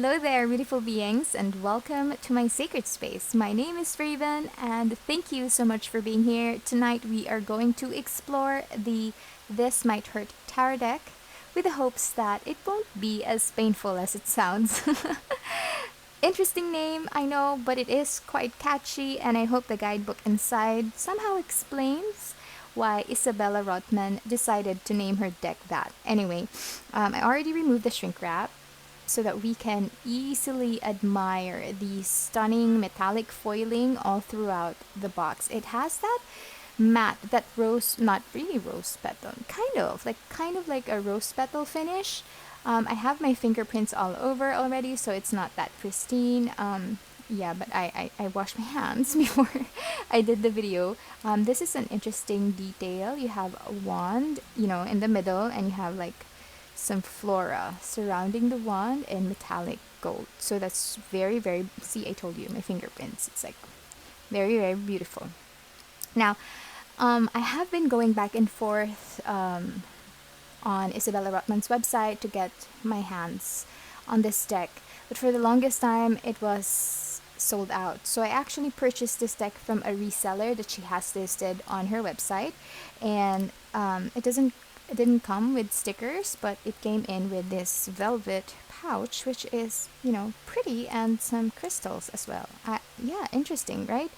Hello there, beautiful beings, and welcome to my sacred space. My name is Raven, and thank you so much for being here. Tonight, we are going to explore the This Might Hurt tarot deck with the hopes that it won't be as painful as it sounds. Interesting name, I know, but it is quite catchy, and I hope the guidebook inside somehow explains why Isabella Rotman decided to name her deck that. Anyway, I already removed the shrink wrap so that we can easily admire the stunning metallic foiling all throughout the box. It has that matte, that rose, not really rose petal, kind of like a rose petal finish. I have my fingerprints all over already, so it's not that pristine. Yeah, but I washed my hands before I did the video. This is an interesting detail. You have a wand, in the middle, and you have like some flora surrounding the wand in metallic gold. So that's very, very, see, I told you, my fingerprints. It's like very, very beautiful. Now, I have been going back and forth on Isabella Rotman's website to get my hands on this deck. But for the longest time, it was sold out. So I actually purchased this deck from a reseller that she has listed on her website. And it didn't come with stickers, but it came in with this velvet pouch, which is, pretty, and some crystals as well. Yeah, interesting, right?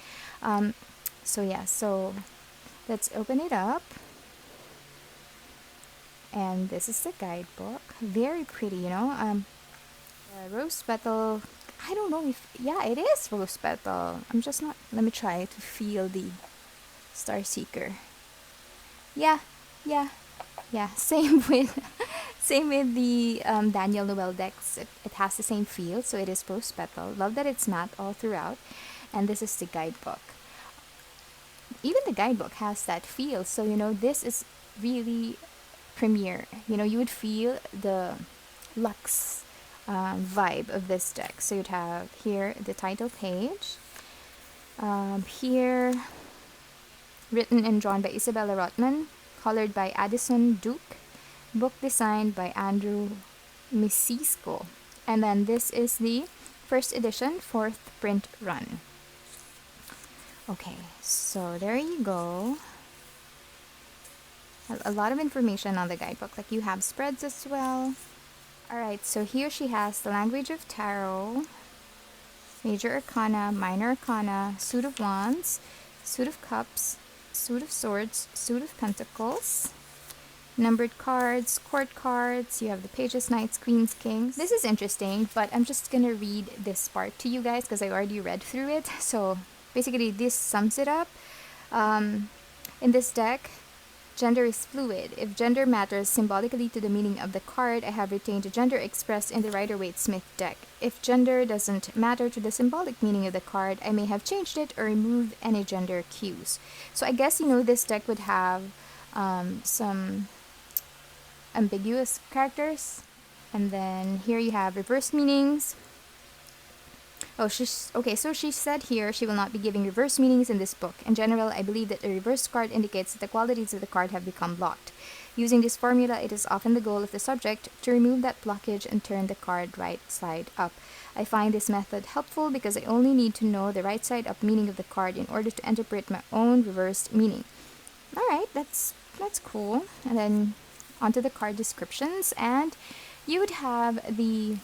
So let's open it up. And this is the guidebook. Very pretty, rose petal. I don't know if, yeah, it is rose petal. I'm just not, let me try to feel the Star Seeker. Yeah. Same with the Daniel Noel decks. It has the same feel, so it is rose petal. Love that it's matte all throughout. And this is the guidebook. Even the guidebook has that feel. So this is really premier. You would feel the luxe vibe of this deck. So you'd have here the title page. Here, written and drawn by Isabella Rotman, colored by Addison Duke, book designed by Andrew Misisco. And then this is the first edition, 4th print run. Okay, so there you go. A lot of information on the guidebook. Like, you have spreads as well. Alright, so here she has the language of tarot, major arcana, minor arcana, suit of wands, suit of cups, suit of swords, suit of pentacles, numbered cards, court cards. You have the pages, knights, queens, kings. This is interesting, but I'm just gonna read this part to you guys because I already read through it. So basically this sums it up. In this deck, gender is fluid. If gender matters symbolically to the meaning of the card, I have retained the gender expressed in the Rider-Waite-Smith deck. If gender doesn't matter to the symbolic meaning of the card, I may have changed it or removed any gender cues. So I guess, this deck would have some ambiguous characters. And then here you have reverse meanings. So she said here she will not be giving reverse meanings in this book. In general, I believe that a reverse card indicates that the qualities of the card have become blocked. Using this formula, it is often the goal of the subject to remove that blockage and turn the card right side up. I find this method helpful because I only need to know the right side up meaning of the card in order to interpret my own reversed meaning. Alright, that's cool. And then onto the card descriptions, and you would have the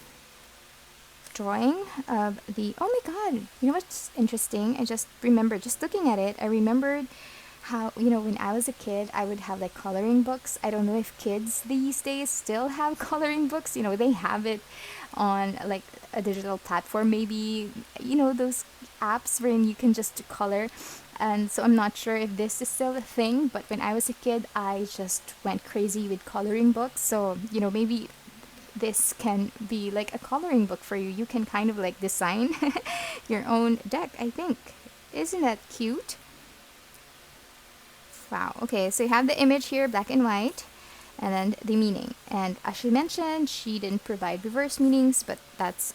drawing of the, oh my god, what's interesting? I just remembered, just looking at it, I remembered how, when I was a kid, I would have like coloring books. I don't know if kids these days still have coloring books. They have it on like a digital platform, maybe, those apps wherein you can just color. And so I'm not sure if this is still a thing, but when I was a kid, I just went crazy with coloring books. So, maybe this can be like a coloring book for you. You can kind of like design your own deck, I think. Isn't that cute? Wow. Okay, so you have the image here, black and white, and then the meaning. And as she mentioned, she didn't provide reverse meanings, but that's,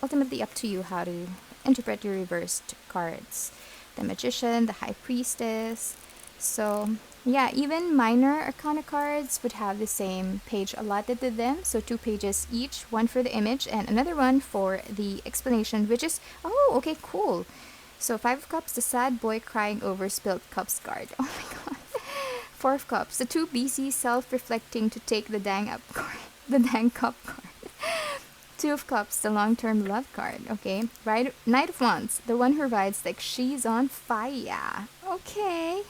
ultimately up to you how to interpret your reversed cards. The Magician, the High Priestess. So Yeah, even minor arcana cards would have the same page allotted to them. So 2 pages each, one for the image and another one for the explanation, which is, oh, okay, cool. So 5 of Cups, the sad boy crying over spilled cups card. Oh my god. 4 of Cups, the too busy self-reflecting to take the dang up card, the dang cup card. 2 of Cups, the long-term love card. Okay, right. Knight of Wands, the one who rides like she's on fire. Okay.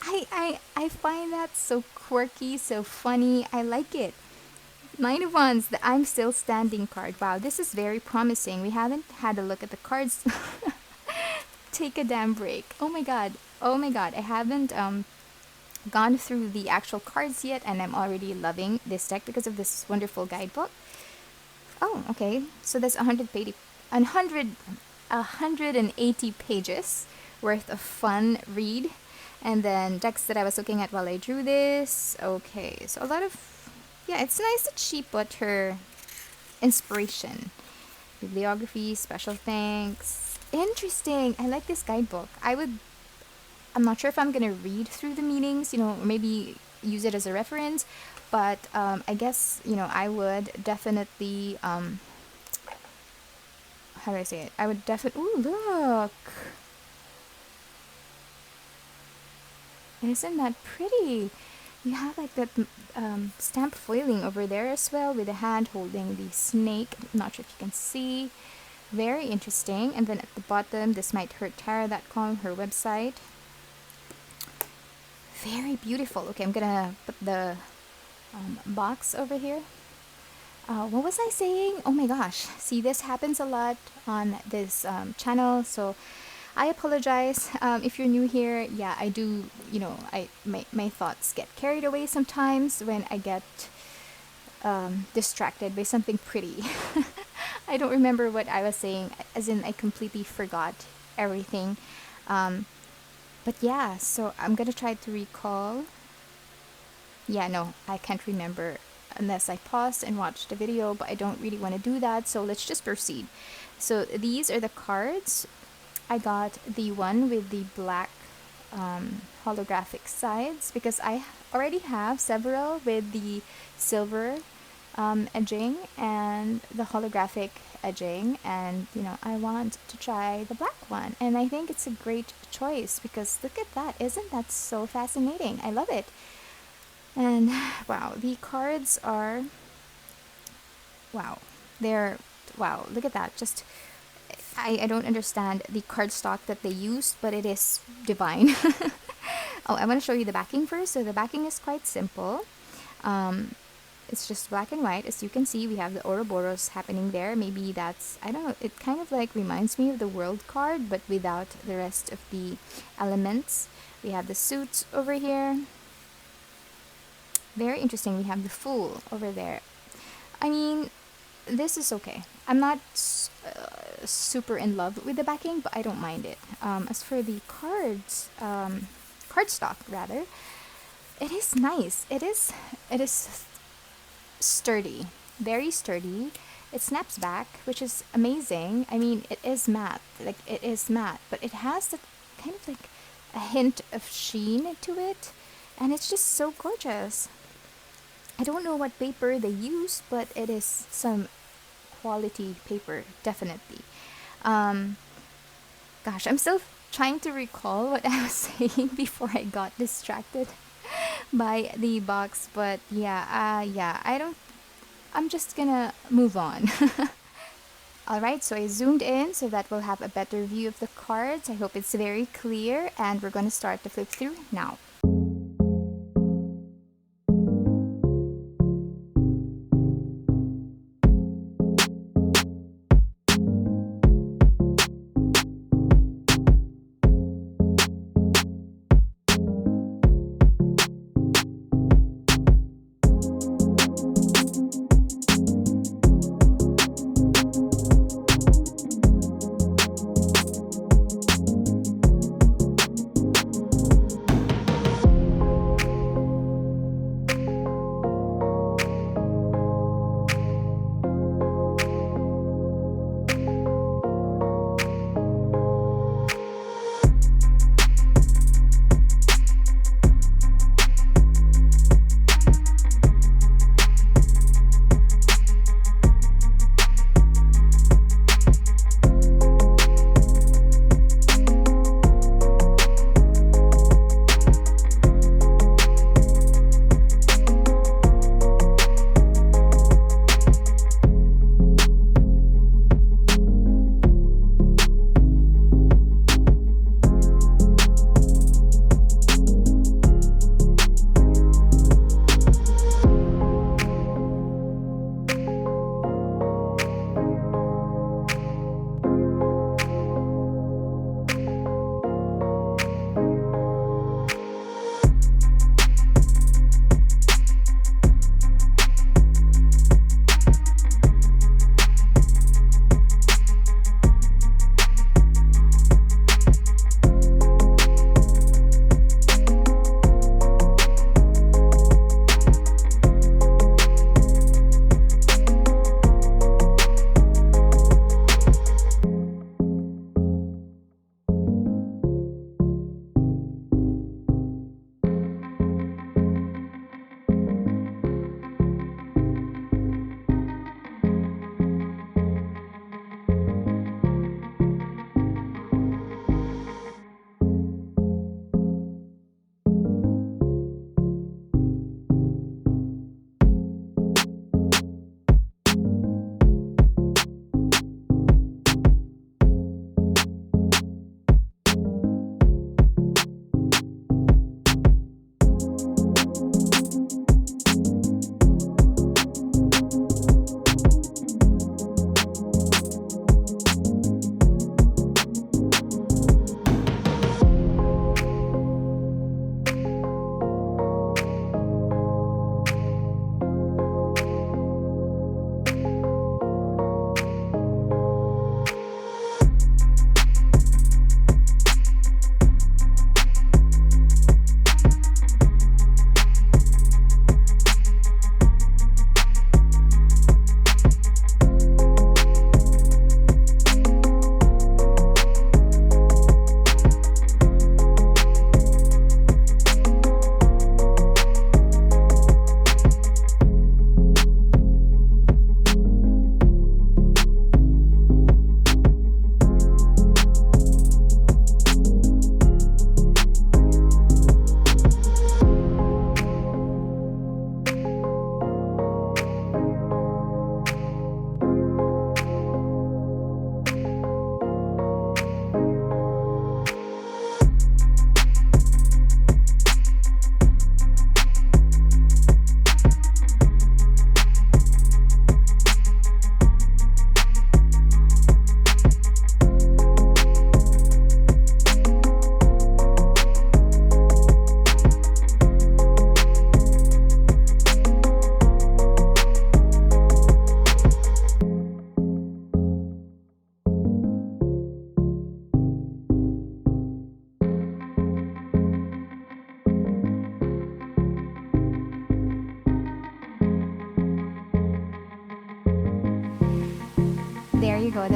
I find that so quirky, so funny. I like it. Nine of Wands, the I'm Still Standing card. Wow, this is very promising. We haven't had a look at the cards. Take a damn break. Oh my god. Oh my god. I haven't gone through the actual cards yet, and I'm already loving this deck because of this wonderful guidebook. Oh, okay. So there's 180 pages worth of fun read. And then decks that I was looking at while I drew this. Okay, so a lot of... Yeah, it's nice that she put her inspiration. Bibliography, special thanks. Interesting. I like this guidebook. I'm not sure if I'm going to read through the meanings, or maybe use it as a reference. But I guess, I would definitely... how do I say it? I would definitely... Ooh, look! Isn't that pretty? You have like that stamp foiling over there as well, with a hand holding the snake. I'm not sure if you can see. Very interesting. And then at the bottom, this might hurt Tara.com, her website. Very beautiful. Okay, I'm gonna put the box over here. What was I saying? Oh my gosh. See, this happens a lot on this channel, so I apologize if you're new here. Yeah, I do, my thoughts get carried away sometimes when I get distracted by something pretty. I don't remember what I was saying, as in I completely forgot everything. But yeah, so I'm gonna try to recall. Yeah, no, I can't remember unless I pause and watch the video, but I don't really want to do that, so let's just proceed. So these are the cards. I got the one with the black holographic sides because I already have several with the silver edging and the holographic edging, and I want to try the black one, and I think it's a great choice because look at that. Isn't that so fascinating? I love it. And wow, the cards are wow. Wow, look at that. Just I don't understand the cardstock that they used, but it is divine. Oh, I want to show you the backing first. So the backing is quite simple. It's just black and white. As you can see, we have the Ouroboros happening there. Maybe that's, I don't know, it kind of like reminds me of the World card, but without the rest of the elements. We have the suits over here. Very interesting. We have the Fool over there. I mean, this is okay. I'm not super in love with the backing, but I don't mind it. As for the cards, cardstock rather, it is nice. It is sturdy, very sturdy. It snaps back, which is amazing. I mean, it is matte, but it has that kind of like a hint of sheen to it, and it's just so gorgeous. I don't know what paper they used, but it is some quality paper, definitely. Gosh, I'm still trying to recall what I was saying before I got distracted by the box, but yeah, I'm just gonna move on. Alright, so I zoomed in so that we'll have a better view of the cards. I hope it's very clear, and we're gonna start the flip through now.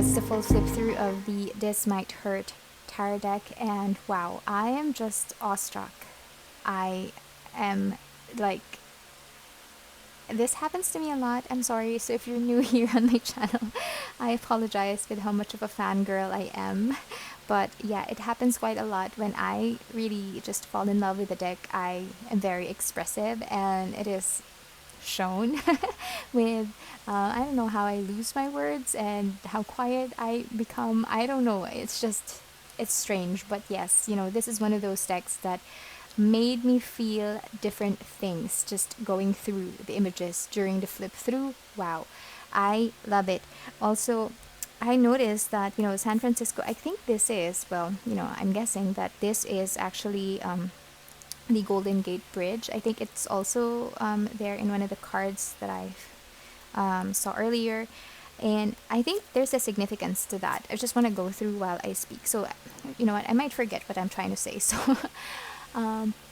this is the full flip through of the This Might Hurt tarot deck, and wow, I am just awestruck. I am like, this happens to me a lot. I'm sorry, so if you're new here on my channel, I apologize with how much of a fangirl I am. But yeah, it happens quite a lot. When I really just fall in love with the deck, I am very expressive, and it is shown with I don't know how I lose my words and how quiet I become. I don't know. It's just, it's strange. But yes, this is one of those decks that made me feel different things just going through the images during the flip through. Wow, I love it. Also, I noticed that, San Francisco, I think this is, well, I'm guessing that this is actually the Golden Gate Bridge. I think it's also there in one of the cards that I saw earlier. And I think there's a significance to that. I just want to go through while I speak. So, you know what, I might forget what I'm trying to say. So,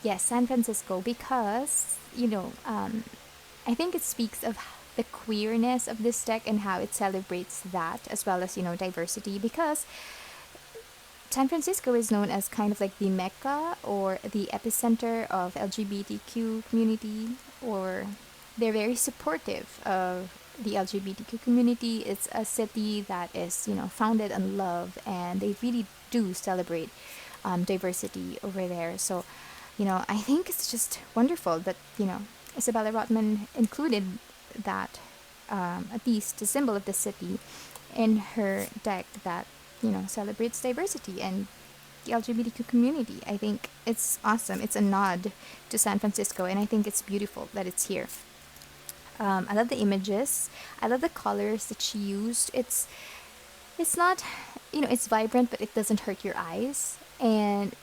yes, San Francisco, because, I think it speaks of the queerness of this deck and how it celebrates that, as well as, diversity, because San Francisco is known as kind of like the mecca or the epicenter of LGBTQ community, or they're very supportive of the LGBTQ community. It's a city that is, founded on love, and they really do celebrate diversity over there. So, I think it's just wonderful that, Isabella Rotman included that, at least the symbol of the city, in her deck that, celebrates diversity and the LGBTQ community. I think it's awesome. It's a nod to San Francisco, and I think it's beautiful that it's here. I love the images. I love the colors that she used. It's not, it's vibrant, but it doesn't hurt your eyes. And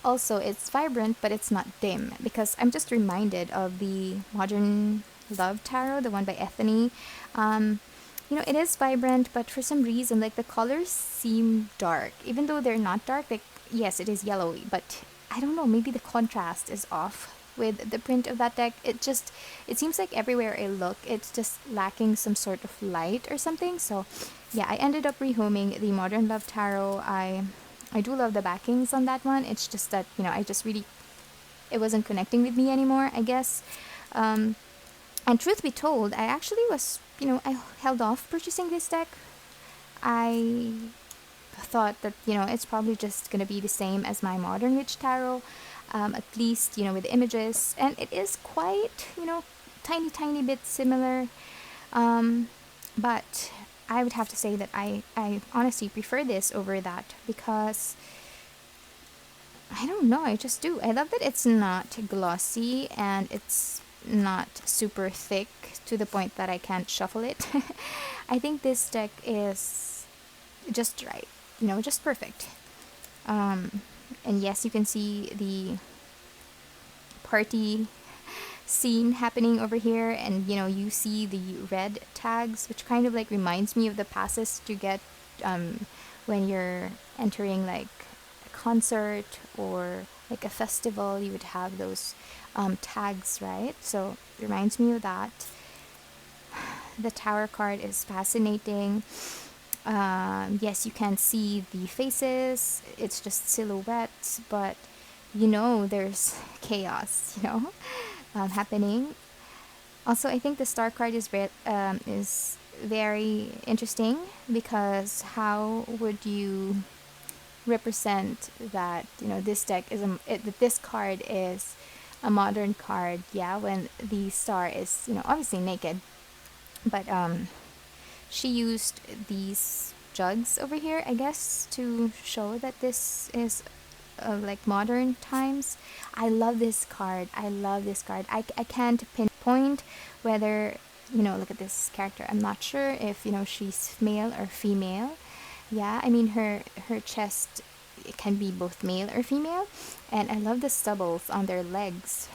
also, it's vibrant, but it's not dim, because I'm just reminded of the Modern Love Tarot, the one by Ethany. It is vibrant, but for some reason, like, the colors seem dark, even though they're not dark. Like, yes, it is yellowy, but I don't know, maybe the contrast is off with the print of that deck. It seems like everywhere I look, it's just lacking some sort of light or something. So yeah, I ended up rehoming the Modern Love Tarot. I do love the backings on that one. It's just that, I just really, it wasn't connecting with me anymore, I guess. And truth be told, I actually was, I held off purchasing this deck. I thought that, it's probably just going to be the same as my Modern Witch Tarot, at least, with the images. And it is quite, tiny bit similar. But I would have to say that I honestly prefer this over that, because I don't know, I just do. I love that it's not glossy and it's not super thick to the point that I can't shuffle it. I think this deck is just right, just perfect. And yes, you can see the party scene happening over here, and you see the red tags, which kind of like reminds me of the passes you get when you're entering like a concert or like a festival. You would have those tags, right? So it reminds me of that. The Tower card is fascinating. Yes, you can see the faces. It's just silhouettes, but there's chaos, happening. Also, I think the Star card is very interesting, because how would you represent that this deck is that this card is a modern card, yeah, when the star is obviously naked. But she used these jugs over here, I guess, to show that this is like modern times. I love this card. I can't pinpoint whether, look at this character. I'm not sure if, she's male or female. Yeah, I mean, her chest, it can be both male or female. And I love the stubbles on their legs.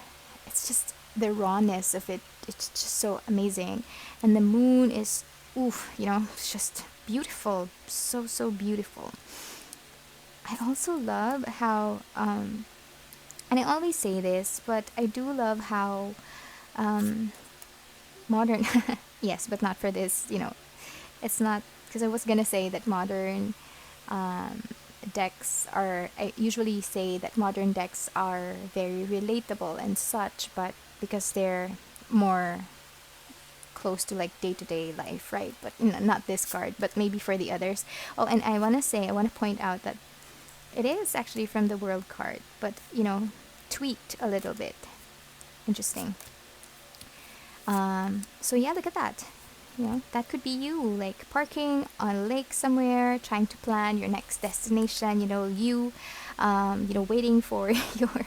It's just the rawness of it. It's just so amazing. And the moon is, oof, it's just beautiful. So beautiful. I also love how, and I always say this, but I do love how modern, yes, but not for this, it's not because I was gonna say that modern decks are, I usually say that modern decks are very relatable and such, but because they're more close to like day-to-day life, right? But not this card, but maybe for the others. Oh, and I want to point out that it is actually from the world card, but tweaked a little bit. Interesting. So yeah, look at that. That could be you, like parking on a lake somewhere, trying to plan your next destination. Waiting for your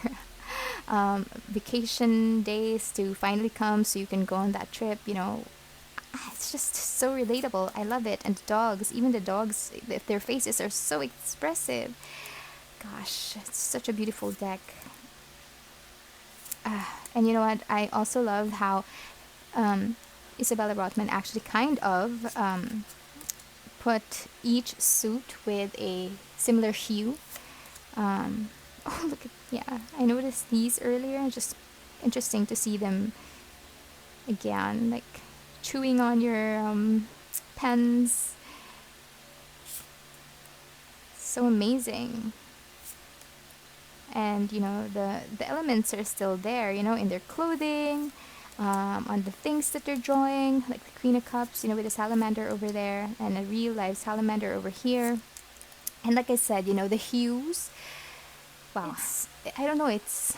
vacation days to finally come so you can go on that trip. It's just so relatable. I love it. And the dogs, even the dogs, their faces are so expressive. Gosh, it's such a beautiful deck. And you know what? I also love how Isabella Rotman actually kind of put each suit with a similar hue. Oh, look at, yeah, I noticed these earlier. Just interesting to see them again, like chewing on your pens. So amazing. And the elements are still there, in their clothing, on the things that they're drawing, like the Queen of Cups, with a salamander over there and a real live salamander over here. And like I said, the hues, wow, I don't know, it's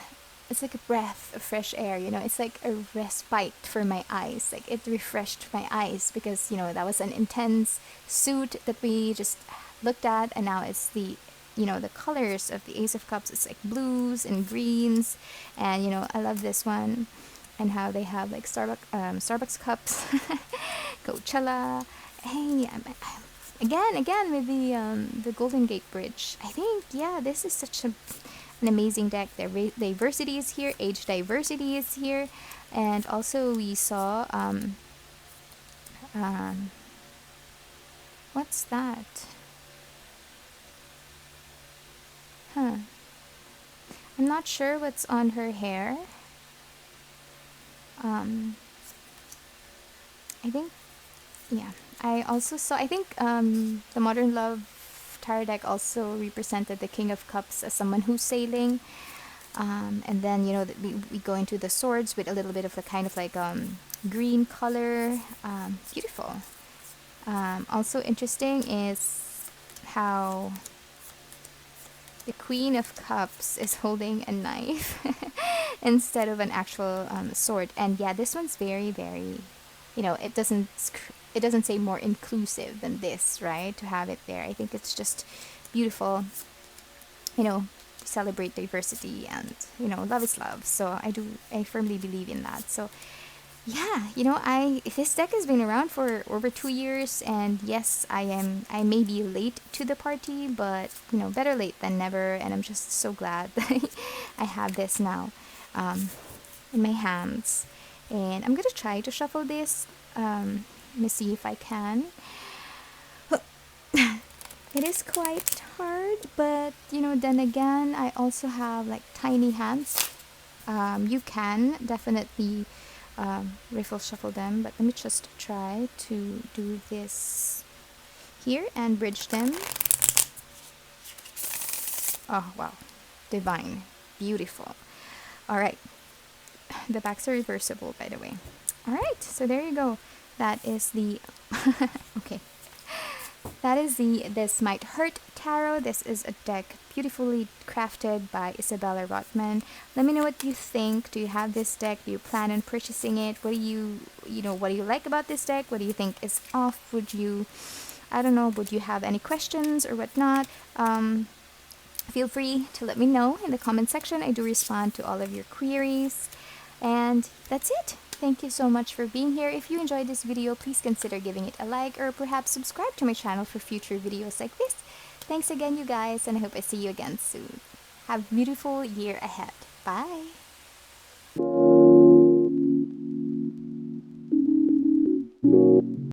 like a breath of fresh air. It's like a respite for my eyes. Like it refreshed my eyes because that was an intense suit that we just looked at, and now it's the colors of the Ace of Cups. It's like blues and greens, and I love this one, and how they have like Starbucks cups, Coachella. Hey, again with the Golden Gate Bridge. I think, yeah, this is such an amazing deck. The diversity is here, age diversity is here, and also we saw what's that? I'm not sure what's on her hair. I think, yeah. I also saw, I think the Modern Love tarot deck also represented the King of Cups as someone who's sailing. And then, we go into the swords with a little bit of the kind of like green color. Beautiful. Also interesting is how the Queen of Cups is holding a knife instead of an actual sword. And yeah, this one's very, very, it doesn't say more inclusive than this, right? To have it there. I think it's just beautiful, to celebrate diversity, and, love is love. So I firmly believe in that. So yeah, this deck has been around for over 2 years, and yes, I may be late to the party, but better late than never, and I'm just so glad that I have this now in my hands. And I'm gonna try to shuffle this. Let me see if I can. It is quite hard, but then again, I also have like tiny hands. You can definitely riffle shuffle them, but let me just try to do this here and bridge them. Oh wow, divine, beautiful. All right, the backs are reversible, by the way. All right, so there you go. That is the okay. That is the This Might Hurt Tarot. This is a deck beautifully crafted by Isabella Rotman. Let me know what you think. Do you have this deck? Do you plan on purchasing it? What do you like about this deck? What do you think is off? Would you have any questions or whatnot? Feel free to let me know in the comment section. I do respond to all of your queries. And that's it. Thank you so much for being here. If you enjoyed this video, please consider giving it a like, or perhaps subscribe to my channel for future videos like this. Thanks again, you guys, and I hope I see you again soon. Have a beautiful year ahead. Bye!